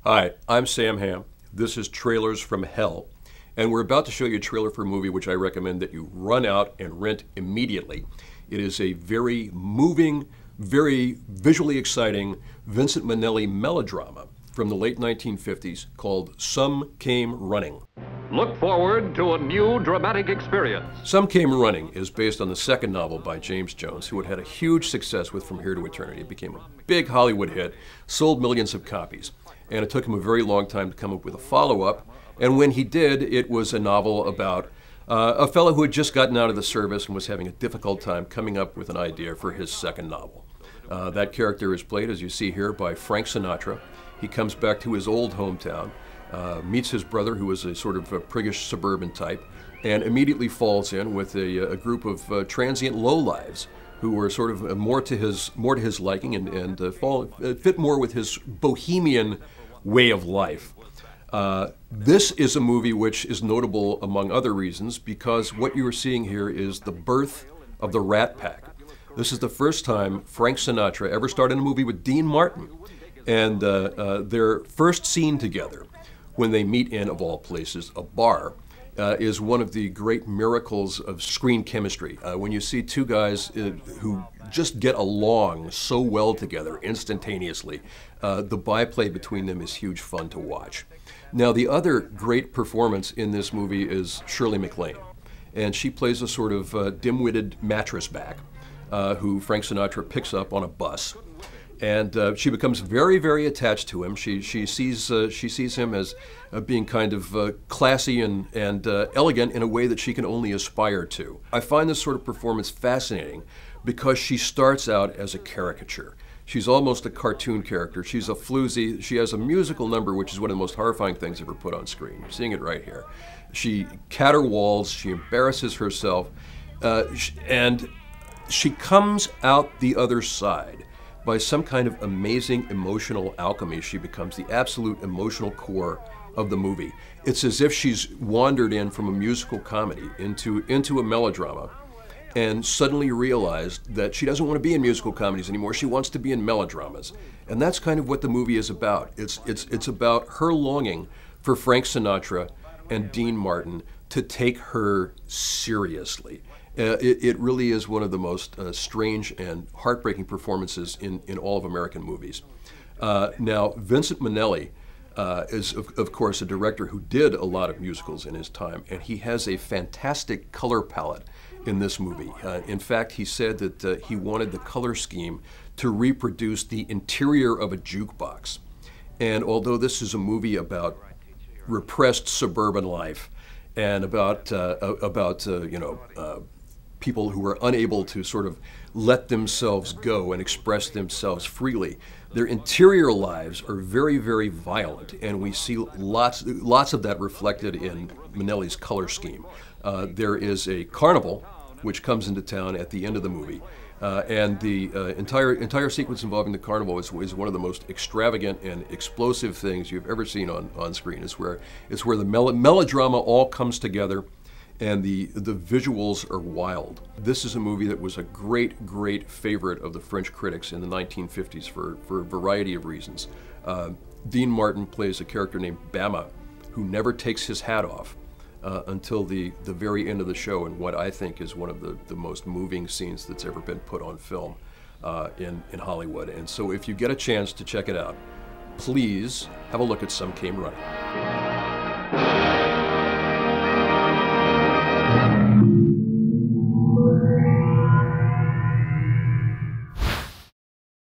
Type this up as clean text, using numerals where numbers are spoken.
Hi, I'm Sam Hamm. This is Trailers from Hell, and we're about to show you a trailer for a movie which I recommend that you run out and rent immediately. It is a very moving, very visually exciting Vincent Minnelli melodrama from the late 1950s called Some Came Running. Look forward to a new dramatic experience. Some Came Running is based on the second novel by James Jones, who had a huge success with From Here to Eternity. It became a big Hollywood hit, sold millions of copies, and it took him a very long time to come up with a follow-up. And when he did, it was a novel about a fellow who had just gotten out of the service and was having a difficult time coming up with an idea for his second novel. That character is played, as you see here, by Frank Sinatra. He comes back to his old hometown, meets his brother, who is a sort of a priggish suburban type, and immediately falls in with a group of transient lowlives who were sort of more to his liking and fit more with his bohemian way of life. This is a movie which is notable, among other reasons, because what you are seeing here is the birth of the Rat Pack. This is the first time Frank Sinatra ever starred in a movie with Dean Martin, and their first scene together, when they meet in, of all places, a bar, is one of the great miracles of screen chemistry. When you see two guys who just get along so well together instantaneously, the byplay between them is huge fun to watch. Now, the other great performance in this movie is Shirley MacLaine, and she plays a sort of dim-witted mattress back who Frank Sinatra picks up on a bus. And she becomes very, very attached to him. She sees him as being kind of classy and elegant in a way that she can only aspire to. I find this sort of performance fascinating because she starts out as a caricature. She's almost a cartoon character. She's a floozy. She has a musical number, which is one of the most horrifying things ever put on screen. You're seeing it right here. She caterwauls. She embarrasses herself, and she comes out the other side. By some kind of amazing emotional alchemy, she becomes the absolute emotional core of the movie. It's as if she's wandered in from a musical comedy into a melodrama and suddenly realized that she doesn't want to be in musical comedies anymore. She wants to be in melodramas. And that's kind of what the movie is about. It's about her longing for Frank Sinatra and Dean Martin to take her seriously. It really is one of the most strange and heartbreaking performances in all of American movies. Now, Vincent Minnelli is, of course, a director who did a lot of musicals in his time, and he has a fantastic color palette in this movie. In fact, he said that he wanted the color scheme to reproduce the interior of a jukebox. And although this is a movie about repressed suburban life and about people who are unable to sort of let themselves go and express themselves freely, their interior lives are very, very violent, and we see lots of that reflected in Minnelli's color scheme. There is a carnival which comes into town at the end of the movie, and the entire sequence involving the carnival is one of the most extravagant and explosive things you've ever seen on screen. It's where the melodrama all comes together, and the visuals are wild. This is a movie that was a great, great favorite of the French critics in the 1950s for a variety of reasons. Dean Martin plays a character named Bama, who never takes his hat off until the very end of the show, in what I think is one of the most moving scenes that's ever been put on film in Hollywood. And so if you get a chance to check it out, please have a look at Some Came Running.